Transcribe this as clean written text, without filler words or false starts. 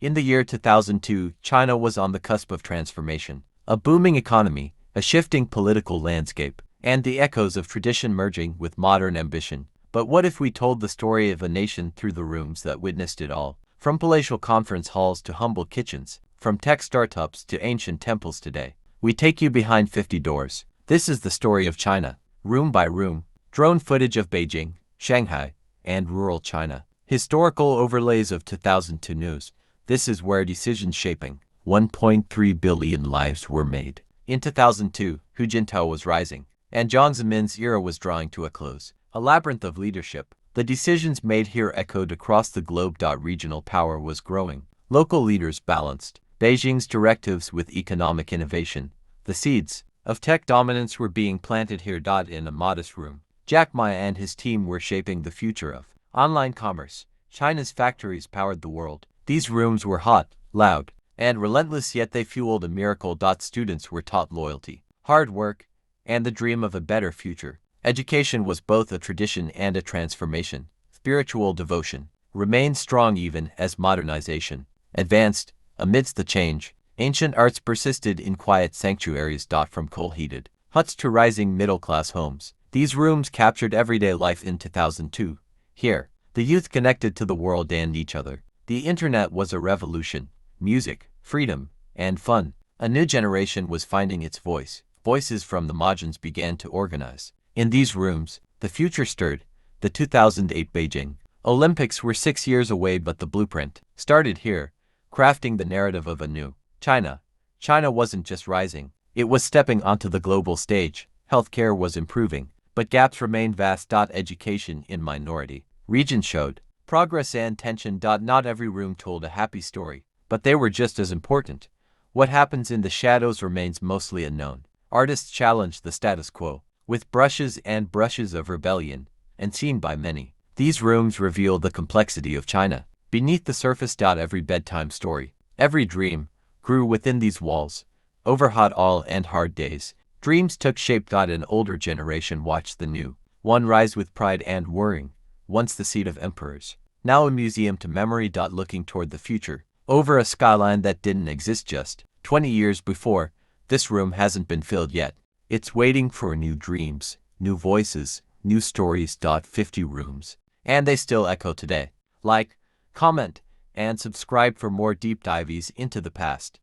In the year 2002, China was on the cusp of transformation. A booming economy, a shifting political landscape, and the echoes of tradition merging with modern ambition. But what if we told the story of a nation through the rooms that witnessed it all? From palatial conference halls to humble kitchens, from tech startups to ancient temples today. We take you behind 50 doors. This is the story of China, room by room. Drone footage of Beijing, Shanghai, and rural China. Historical overlays of 2002 news. This is where decisions shaping 1.3 billion lives were made. In 2002, Hu Jintao was rising, and Jiang Zemin's era was drawing to a close. A labyrinth of leadership. The decisions made here echoed across the globe. Regional power was growing. Local leaders balanced Beijing's directives with economic innovation. The seeds of tech dominance were being planted here. In a modest room, Jack Ma and his team were shaping the future of online commerce. China's factories powered the world. These rooms were hot, loud, and relentless, yet they fueled a miracle. Students were taught loyalty, hard work, and the dream of a better future. Education was both a tradition and a transformation. Spiritual devotion remained strong even as modernization advanced. Amidst the change, ancient arts persisted in quiet sanctuaries. From coal-heated huts to rising middle-class homes, these rooms captured everyday life. In 2002, here, the youth connected to the world and each other. The internet was a revolution. Music, freedom, and fun. A new generation was finding its voice. Voices from the margins began to organize. In these rooms, the future stirred. The 2008 Beijing Olympics were 6 years away, but the blueprint started here, crafting the narrative of a new China. China wasn't just rising, it was stepping onto the global stage. Healthcare was improving, but gaps remained vast. Education in minority regions showed progress and tension. Not every room told a happy story, but they were just as important. What happens in the shadows remains mostly unknown. Artists challenged the status quo with brushes and brushes of rebellion, and seen by many, these rooms reveal the complexity of China. Beneath the surface. Every bedtime story, every dream, grew within these walls. Over hot all and hard days, dreams took shape. An older generation watched the new one rise with pride and worrying. Once the seat of emperors, now a museum to memory. Looking toward the future, over a skyline that didn't exist just 20 years before, this room hasn't been filled yet. It's waiting for new dreams, new voices, new stories. 50 rooms, and they still echo today. Like, comment, and subscribe for more deep dives into the past.